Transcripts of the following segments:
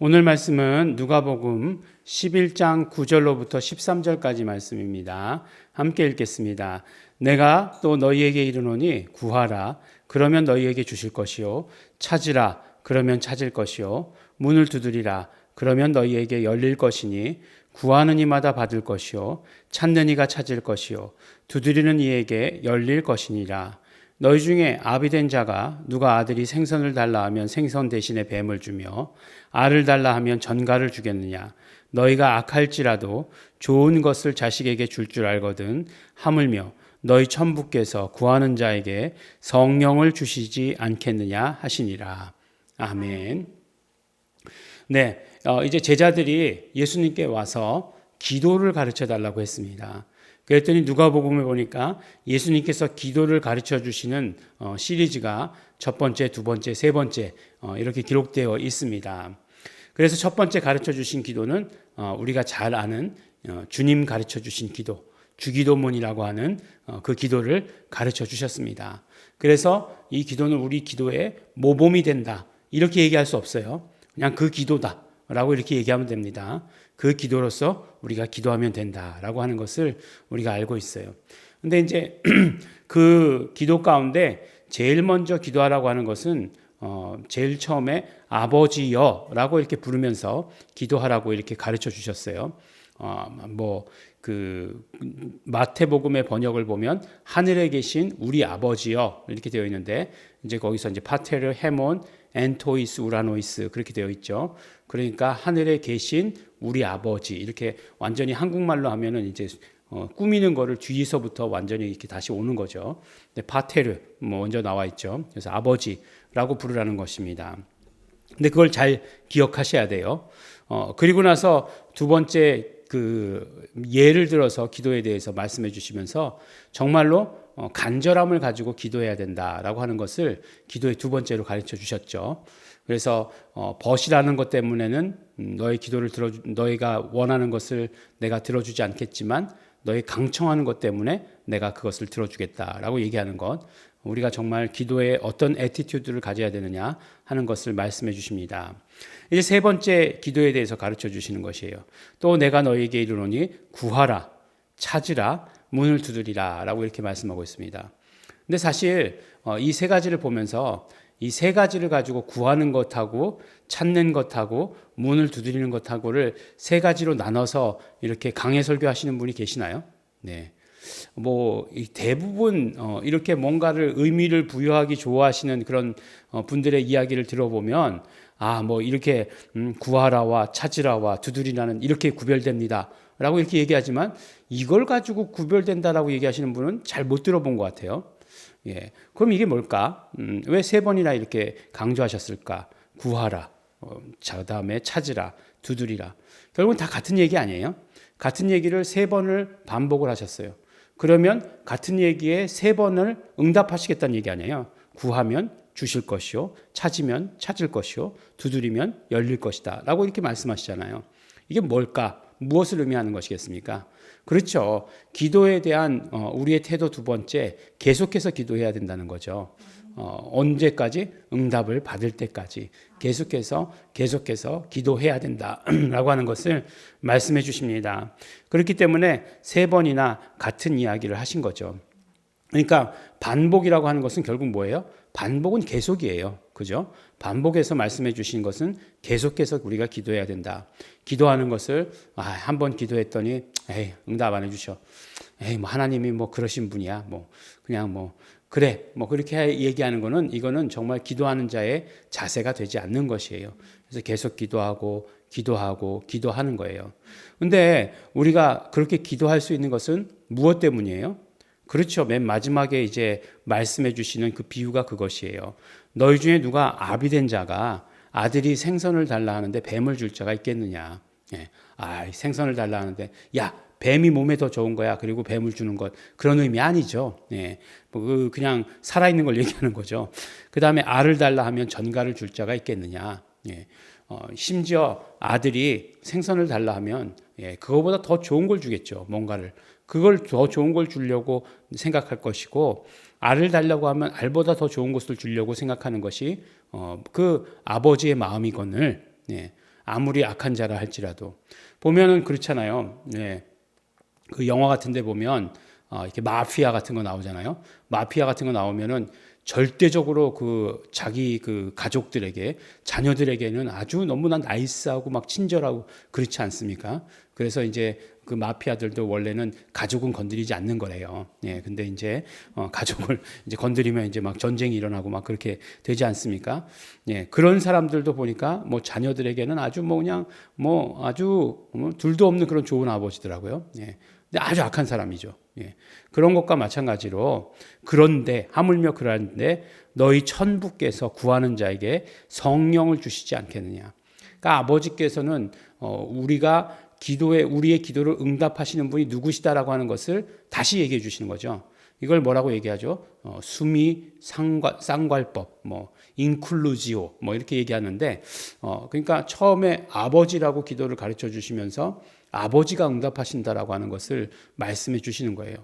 오늘 말씀은 누가복음 11장 9절로부터 13절까지 말씀입니다. 함께 읽겠습니다. 내가 또 너희에게 이르노니 구하라 그러면 너희에게 주실 것이요 찾으라 그러면 찾을 것이요 문을 두드리라 그러면 너희에게 열릴 것이니 구하는 이마다 받을 것이요 찾는 이가 찾을 것이요 두드리는 이에게 열릴 것이니라. 너희 중에 아비된 자가 누가 아들이 생선을 달라 하면 생선 대신에 뱀을 주며 알을 달라 하면 전갈을 주겠느냐. 너희가 악할지라도 좋은 것을 자식에게 줄 줄 알거든 하물며 너희 천부께서 구하는 자에게 성령을 주시지 않겠느냐 하시니라. 아멘. 네, 이제 제자들이 예수님께 와서 기도를 가르쳐 달라고 했습니다. 그랬더니 누가복음에 보니까 예수님께서 기도를 가르쳐 주시는 시리즈가 첫 번째, 두 번째, 세 번째 이렇게 기록되어 있습니다. 그래서 첫 번째 가르쳐 주신 기도는 우리가 잘 아는 주님 가르쳐 주신 기도, 주기도문이라고 하는 그 기도를 가르쳐 주셨습니다. 그래서 이 기도는 우리 기도의 모범이 된다 이렇게 얘기할 수 없어요. 그냥 그 기도다 라고 이렇게 얘기하면 됩니다. 그 기도로서 우리가 기도하면 된다라고 하는 것을 우리가 알고 있어요. 근데 이제 그 기도 가운데 제일 먼저 기도하라고 하는 것은 제일 처음에 아버지여라고 이렇게 부르면서 기도하라고 이렇게 가르쳐 주셨어요. 그 마태복음의 번역을 보면 하늘에 계신 우리 아버지여 이렇게 되어 있는데 이제 거기서 이제 파테르 헤몬 엔토이스 우라노이스 그렇게 되어 있죠. 그러니까 하늘에 계신 우리 아버지 이렇게 완전히 한국말로 하면은 이제 꾸미는 거를 뒤에서부터 완전히 이렇게 다시 오는 거죠. 근데 파테르 먼저 나와 있죠. 그래서 아버지라고 부르라는 것입니다. 근데 그걸 잘 기억하셔야 돼요. 그리고 나서 두 번째 그 예를 들어서 기도에 대해서 말씀해 주시면서 정말로 간절함을 가지고 기도해야 된다라고 하는 것을 기도의 두 번째로 가르쳐 주셨죠. 그래서 벗이라는 것 때문에는 너의 기도를 너희가 원하는 것을 내가 들어주지 않겠지만 너희 강청하는 것 때문에 내가 그것을 들어주겠다라고 얘기하는 것. 우리가 정말 기도에 어떤 애티튜드를 가져야 되느냐 하는 것을 말씀해 주십니다. 이제 세 번째 기도에 대해서 가르쳐 주시는 것이에요. 또 내가 너희에게 이르노니 구하라, 찾으라, 문을 두드리라 라고 이렇게 말씀하고 있습니다. 근데 사실 이 세 가지를 보면서 이 세 가지를 가지고 구하는 것하고 찾는 것하고 문을 두드리는 것하고를 세 가지로 나눠서 이렇게 강해 설교하시는 분이 계시나요? 네. 대부분 이렇게 뭔가를 의미를 부여하기 좋아하시는 그런 분들의 이야기를 들어보면 이렇게 구하라와 찾으라와 두드리라는 이렇게 구별됩니다. 라고 이렇게 얘기하지만 이걸 가지고 구별된다라고 얘기하시는 분은 잘 못 들어본 것 같아요. 예. 그럼 이게 뭘까? 왜 세 번이나 이렇게 강조하셨을까? 구하라, 그다음에 찾으라, 두드리라. 결국은 다 같은 얘기 아니에요? 같은 얘기를 세 번을 반복을 하셨어요. 그러면 같은 얘기에 세 번을 응답하시겠다는 얘기 아니에요? 구하면 주실 것이요, 찾으면 찾을 것이요, 두드리면 열릴 것이다 라고 이렇게 말씀하시잖아요. 이게 뭘까? 무엇을 의미하는 것이겠습니까? 그렇죠. 기도에 대한 우리의 태도 두 번째, 계속해서 기도해야 된다는 거죠. 언제까지? 응답을 받을 때까지 계속해서 기도해야 된다라고 하는 것을 말씀해 주십니다. 그렇기 때문에 세 번이나 같은 이야기를 하신 거죠. 그러니까 반복이라고 하는 것은 결국 뭐예요? 반복은 계속이에요. 그죠? 반복해서 말씀해 주신 것은 계속해서 우리가 기도해야 된다. 기도하는 것을 한번 기도했더니 응답 안 해주셔. 하나님이 그러신 분이야. 그냥 그래. 그렇게 얘기하는 거는 이거는 정말 기도하는 자의 자세가 되지 않는 것이에요. 그래서 계속 기도하는 거예요. 근데 우리가 그렇게 기도할 수 있는 것은 무엇 때문이에요? 그렇죠. 맨 마지막에 이제 말씀해 주시는 그 비유가 그것이에요. 너희 중에 누가 아비된 자가 아들이 생선을 달라 하는데 뱀을 줄 자가 있겠느냐. 생선을 달라 하는데 뱀이 몸에 더 좋은 거야. 그리고 뱀을 주는 것. 그런 의미 아니죠. 그냥 살아있는 걸 얘기하는 거죠. 그 다음에 알을 달라 하면 전갈을 줄 자가 있겠느냐. 심지어 아들이 생선을 달라 하면 그거보다 더 좋은 걸 주겠죠. 뭔가를. 그걸 더 좋은 걸 주려고 생각할 것이고 알을 달라고 하면 알보다 더 좋은 것을 주려고 생각하는 것이 그 아버지의 마음이거늘 아무리 악한 자라 할지라도. 보면은 그렇잖아요. 네. 그 영화 같은 데 보면 이렇게 마피아 같은 거 나오잖아요. 마피아 같은 거 나오면은 절대적으로 그 자기 그 가족들에게, 자녀들에게는 아주 너무나 나이스하고 막 친절하고 그렇지 않습니까? 그래서 이제 그 마피아들도 원래는 가족은 건드리지 않는 거래요. 예, 근데 이제 가족을 이제 건드리면 이제 막 전쟁이 일어나고 막 그렇게 되지 않습니까? 예, 그런 사람들도 보니까 뭐 자녀들에게는 아주 뭐 그냥 뭐 아주 둘도 없는 그런 좋은 아버지더라고요. 예. 근데 아주 악한 사람이죠. 예. 그런 것과 마찬가지로 그런데 하물며 그러한데 너희 천부께서 구하는 자에게 성령을 주시지 않겠느냐. 그러니까 아버지께서는 우리가 우리의 기도를 응답하시는 분이 누구시다라고 하는 것을 다시 얘기해 주시는 거죠. 이걸 뭐라고 얘기하죠? 수미 쌍괄법, 뭐 인클루지오, 뭐 이렇게 얘기하는데, 그러니까 처음에 아버지라고 기도를 가르쳐 주시면서 아버지가 응답하신다라고 하는 것을 말씀해 주시는 거예요.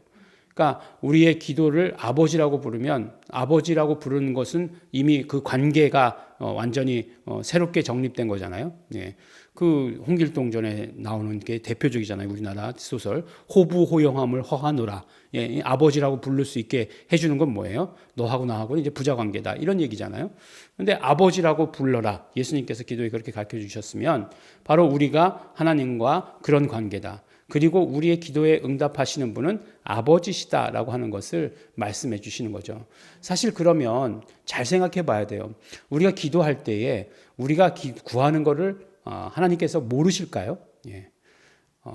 그러니까 우리의 기도를 아버지라고 부르면, 아버지라고 부르는 것은 이미 그 관계가 완전히 새롭게 정립된 거잖아요. 예. 그 홍길동전에 나오는 게 대표적이잖아요. 우리나라 소설 호부호영함을 허하노라. 예, 아버지라고 부를 수 있게 해주는 건 뭐예요? 너하고 나하고는 이제 부자 관계다, 이런 얘기잖아요. 근데 아버지라고 불러라, 예수님께서 기도에 그렇게 가르쳐 주셨으면 바로 우리가 하나님과 그런 관계다. 그리고 우리의 기도에 응답하시는 분은 아버지시다라고 하는 것을 말씀해 주시는 거죠. 사실 그러면 잘 생각해 봐야 돼요. 우리가 기도할 때에 우리가 구하는 거를 하나님께서 모르실까요? 예.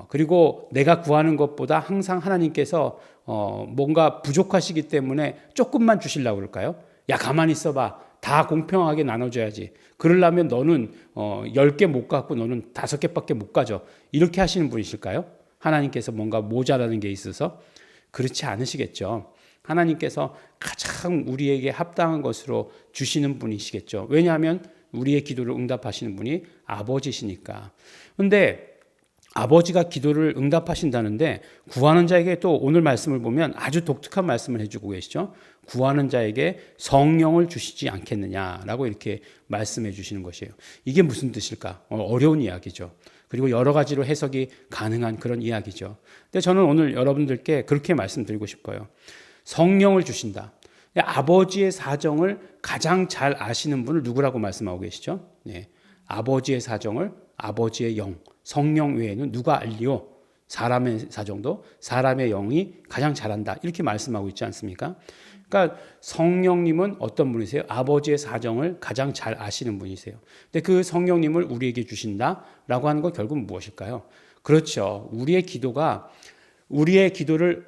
그리고 내가 구하는 것보다 항상 하나님께서 뭔가 부족하시기 때문에 조금만 주시려고 그럴까요? 야, 가만히 있어봐. 다 공평하게 나눠줘야지. 그러려면 너는 10개 못 갖고 너는 5개밖에 못 가져. 이렇게 하시는 분이실까요? 하나님께서 뭔가 모자라는 게 있어서? 그렇지 않으시겠죠. 하나님께서 가장 우리에게 합당한 것으로 주시는 분이시겠죠. 왜냐하면 우리의 기도를 응답하시는 분이 아버지시니까. 그런데 아버지가 기도를 응답하신다는데 구하는 자에게 또 오늘 말씀을 보면 아주 독특한 말씀을 해주고 계시죠. 구하는 자에게 성령을 주시지 않겠느냐라고 이렇게 말씀해 주시는 것이에요. 이게 무슨 뜻일까? 어려운 이야기죠. 그리고 여러 가지로 해석이 가능한 그런 이야기죠. 근데 저는 오늘 여러분들께 그렇게 말씀드리고 싶어요. 성령을 주신다. 아버지의 사정을 가장 잘 아시는 분을 누구라고 말씀하고 계시죠? 네. 아버지의 사정을 아버지의 영, 성령 외에는 누가 알리오? 사람의 사정도 사람의 영이 가장 잘한다. 이렇게 말씀하고 있지 않습니까? 그러니까 성령님은 어떤 분이세요? 아버지의 사정을 가장 잘 아시는 분이세요. 근데 그 성령님을 우리에게 주신다라고 하는 건 결국 무엇일까요? 그렇죠. 우리의 기도를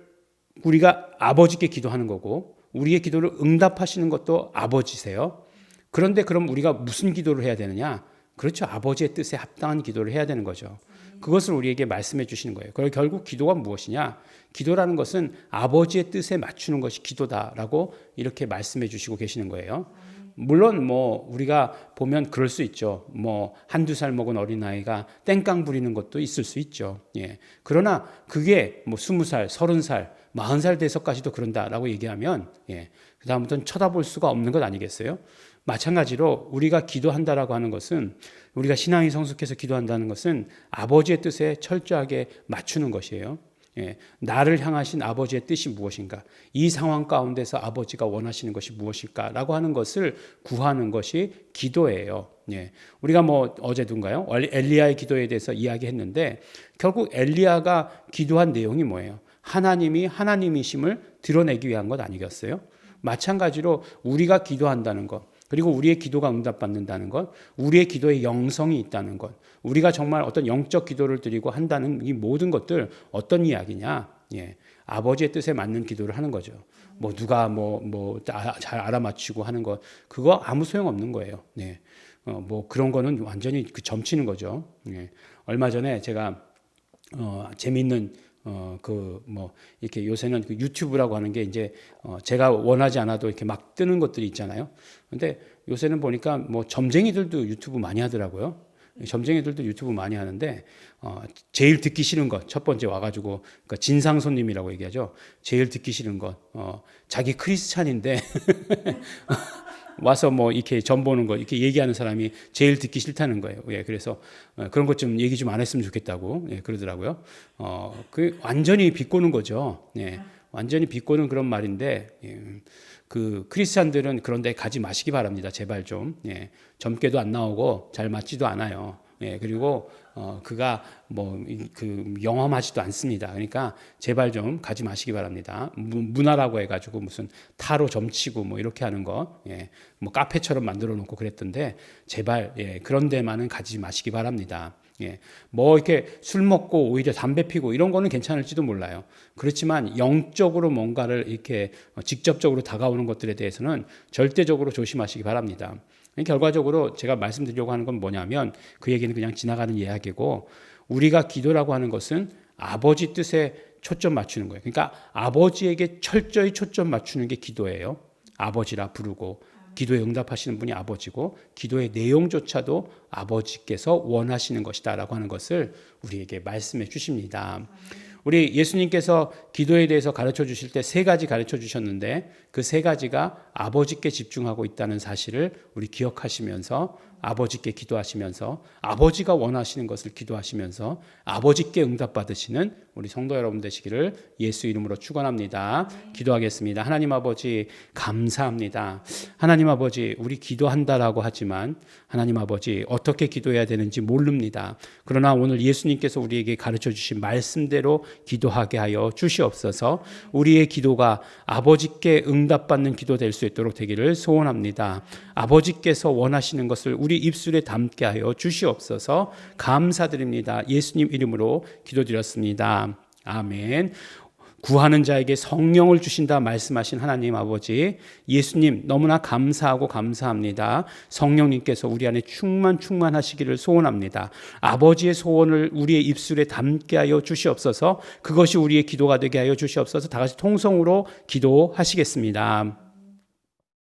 우리가 아버지께 기도하는 거고 우리의 기도를 응답하시는 것도 아버지세요. 그런데 그럼 우리가 무슨 기도를 해야 되느냐? 그렇죠. 아버지의 뜻에 합당한 기도를 해야 되는 거죠. 그것을 우리에게 말씀해 주시는 거예요. 그리고 결국 기도가 무엇이냐? 기도라는 것은 아버지의 뜻에 맞추는 것이 기도다라고 이렇게 말씀해 주시고 계시는 거예요. 물론 뭐 우리가 보면 그럴 수 있죠. 뭐 한두 살 먹은 어린아이가 땡깡 부리는 것도 있을 수 있죠. 예. 그러나 그게 뭐 20살, 30살, 40살 돼서까지도 그런다라고 얘기하면 그다음부터는 쳐다볼 수가 없는 것 아니겠어요? 마찬가지로 우리가 기도한다라고 하는 것은 우리가 신앙이 성숙해서 기도한다는 것은 아버지의 뜻에 철저하게 맞추는 것이에요. 나를 향하신 아버지의 뜻이 무엇인가? 이 상황 가운데서 아버지가 원하시는 것이 무엇일까라고 하는 것을 구하는 것이 기도예요. 우리가 뭐 어제든가요? 엘리야의 기도에 대해서 이야기했는데 결국 엘리야가 기도한 내용이 뭐예요? 하나님이 하나님이심을 드러내기 위한 것 아니겠어요? 마찬가지로 우리가 기도한다는 것, 그리고 우리의 기도가 응답받는다는 것, 우리의 기도에 영성이 있다는 것, 우리가 정말 어떤 영적 기도를 드리고 한다는 이 모든 것들 어떤 이야기냐? 아버지의 뜻에 맞는 기도를 하는 거죠. 뭐 누가 잘 알아맞히고 하는 것, 그거 아무 소용 없는 거예요. 뭐 그런 거는 완전히 점치는 거죠. 얼마 전에 제가 재미있는 이렇게 요새는 그 유튜브라고 하는 게 이제 제가 원하지 않아도 이렇게 막 뜨는 것들이 있잖아요. 근데 요새는 보니까 뭐 점쟁이들도 유튜브 많이 하더라고요. 점쟁이들도 유튜브 많이 하는데 제일 듣기 싫은 것 첫 번째 와가지고 그러니까 진상 손님이라고 얘기하죠. 제일 듣기 싫은 것 자기 크리스찬인데 와서 뭐 이렇게 점 보는 거 이렇게 얘기하는 사람이 제일 듣기 싫다는 거예요. 예, 그래서 그런 것 좀 얘기 좀 안 했으면 좋겠다고 예, 그러더라고요. 그 완전히 비꼬는 거죠. 예, 완전히 비꼬는 그런 말인데 그 크리스찬들은 그런데 가지 마시기 바랍니다. 제발 좀 예, 점괘도 안 나오고 잘 맞지도 않아요. 예, 그리고 그가 뭐 그 영험하지도 않습니다. 그러니까 제발 좀 가지 마시기 바랍니다. 문화라고 해가지고 무슨 타로 점치고 뭐 이렇게 하는 거, 예, 뭐 카페처럼 만들어 놓고 그랬던데 제발 예, 그런 데만은 가지 마시기 바랍니다. 예, 뭐 이렇게 술 먹고 오히려 담배 피고 이런 거는 괜찮을지도 몰라요. 그렇지만 영적으로 뭔가를 이렇게 직접적으로 다가오는 것들에 대해서는 절대적으로 조심하시기 바랍니다. 결과적으로 제가 말씀드리려고 하는 건 뭐냐면 그 얘기는 그냥 지나가는 이야기고 우리가 기도라고 하는 것은 아버지 뜻에 초점 맞추는 거예요. 그러니까 아버지에게 철저히 초점 맞추는 게 기도예요. 아버지라 부르고 기도에 응답하시는 분이 아버지고 기도의 내용조차도 아버지께서 원하시는 것이다라고 하는 것을 우리에게 말씀해 주십니다. 우리 예수님께서 기도에 대해서 가르쳐 주실 때 세 가지 가르쳐 주셨는데 그 세 가지가 아버지께 집중하고 있다는 사실을 우리 기억하시면서 아버지께 기도하시면서 아버지가 원하시는 것을 기도하시면서 아버지께 응답받으시는 우리 성도 여러분 되시기를 예수 이름으로 축원합니다. 기도하겠습니다. 하나님 아버지 감사합니다. 하나님 아버지 우리 기도한다라고 하지만 하나님 아버지 어떻게 기도해야 되는지 모릅니다. 그러나 오늘 예수님께서 우리에게 가르쳐 주신 말씀대로 기도하게 하여 주시옵소서. 우리의 기도가 아버지께 응답받는 기도 될 수 있도록 되기를 소원합니다. 아버지께서 원하시는 것을 우리 입술에 담게 하여 주시옵소서. 감사드립니다. 예수님 이름으로 기도드렸습니다. 아멘. 구하는 자에게 성령을 주신다 말씀하신 하나님 아버지, 예수님 너무나 감사하고 감사합니다. 성령님께서 우리 안에 충만하시기를 소원합니다. 아버지의 소원을 우리의 입술에 담게 하여 주시옵소서. 그것이 우리의 기도가 되게 하여 주시옵소서. 다 같이 통성으로 기도하시겠습니다.